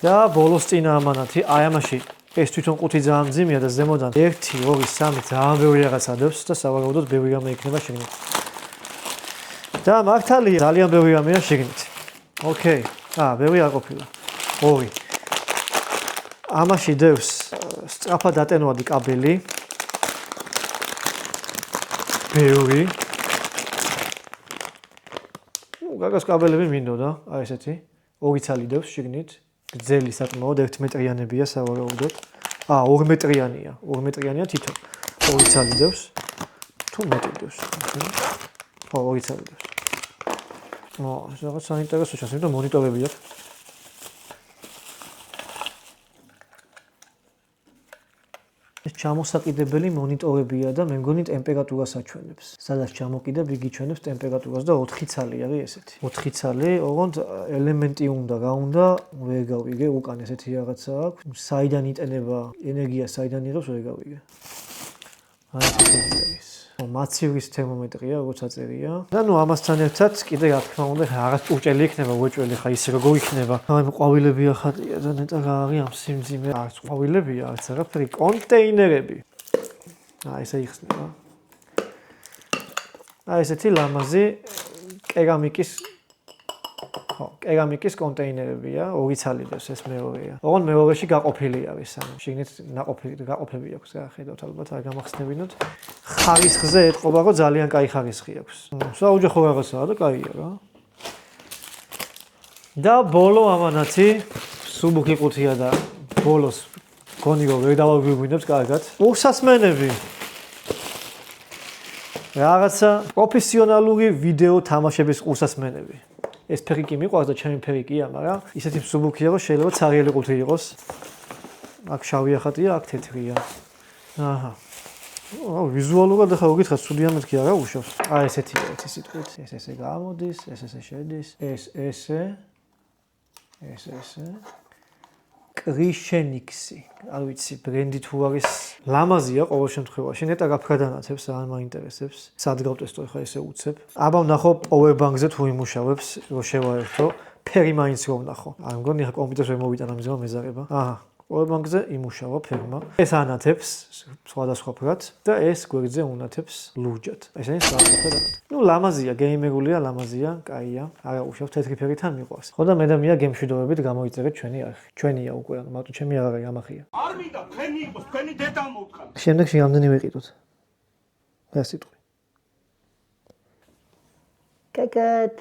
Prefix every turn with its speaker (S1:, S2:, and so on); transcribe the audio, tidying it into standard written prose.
S1: და ბოლოს წინა ამანათი, აი ამაში ეს თვითონ ყუთი ძალიან მძიმეა და ზემოდან 1, 2, 3 ძალიან ბევრი რაღაც ადევს და სავარაუდოდ ბევრი რამე იქნება შეგნით. და მართალია ძალიან ბევრი რამეა შეგნით. ოკეი. ბევრი არ ყოფილა. 2. ამაში დევს სწრაფად დატენვადი კაბელი. ბევრი. გაგას კაბელები მინდოდა, აი ესეთი. 2 ცალი დევს შიგნით. გრძელი საკმაოდ 1 მეტრიანებია სავარაუდოდ. 2 მეტრიანია. 2 მეტრიანია თითო. 2 ცალი დევს. თუ მეტი დევს. 2 ცალი დევს. ეს რაღაც საინტერესო ჩანს, იმიტომ მონიტორები აქვს. ეს ჩამოსაკიდებელი მონიტორებია და მე მგონი ტემპერატურას აჩვენებს. სადაც ჩამოკიდებ, იგი ჩვენებს ტემპერატურას და 4 ცალი არის ესეთი. 4 ცალი, ოღონდ ელემენტი უნდა, რა უნდა, ვერ გავიგე, უკან ესეთი რაღაცა აქვს. საიდან იტენება ენერგია, საიდან იღებს, ვერ გავიგე. აი ესეთი არის. მაცივრის თერმომეტრია, როგორც აწერია. და ნუ ამასთან ერთად კიდე რა თქმა უნდა, რაღაც ჭურჭელი იქნება, უეჭველი ხა ის როგორ იქნება. აი ყვავილები ახატია და ნეტა რა არის ამ სიმძიმე. არც ყვავილებია, არც არაფერი, კონტეინერები. ესე იხსნება. აი ესეთი ლამაზი კერამიკის კონტეინერებია, 2 ცალი დევს ეს მეორეა. ოღონდ მეორეში გაყოფილი არის, ანუ შიგნით გაყოფები აქვს, რა ხედავთ ალბათ, არ გამახსნებინოთ. ხარისხზე ეთყობა, რომ ძალიან კაი ხარისხი აქვს. საოჯახო რაღაცაა და კაია რა. და ბოლო ამანათი სუბუქი ყუთია და ბოლოს გონი რომ ვერ დავაგვირგვინებს კარგად. უსასმენები. რაღაცა პროფესიონალური ვიდეო თამაშების უსასმენები. ეს ფერი კი მიყვარს და ჩემი ფერი კია, მაგრამ ისეთი სუბუქია, რომ შეიძლება ცარიელი ყუთი იყოს. აქ შავი ახატია, აქ თეთრია. აჰა. ვიზუალურად ახლა გითხრათ, სუდიან მეთქი არა უშავს. ესეთია ერთი სიტყვით. ესე გამოდის, ესე შედის, ესე. კრიშენიქსი. არ ვიცი, ბრენდი თუ არის. ლამაზია ყოველ შემთხვევაში. ნეტა გაფრადანაცებს, ძალიან მაინტერესებს. სად გავტესტო ახლა ესე უცებ. აბა ვნახო პოვერბანკზე თუ იმუშავებს, რომ შევაერთო. ფერი მაინც რომ ვნახო. არ მგონი ახლა კომპიუტერს ვერ მოვიტანა მიზმა მეზარება. პოვერბანკზე იმუშავა ფერმა. ეს ანათებს სხვადასხვაფრად და ეს გვერდზე უნათებს ლურჯად. ესენი სხვადასხვაფრად. ნუ ლამაზია, გეიმერულია, ლამაზია, კაია. არა უშავს თეთრი ფერითან მიყვარს. ხო და მე და მია გემშვიდობებით გამოიწერეთ ჩვენი არხი. ჩვენია უკვე, ანუ მარტო ჩემი არ არის, ამახია.
S2: არ მინდა თქვენი იყოს, თქვენი დედა მოვთხარ.
S1: შემდეგში რამდენი ვიყიდოთ? რა სიტყვი? კაკად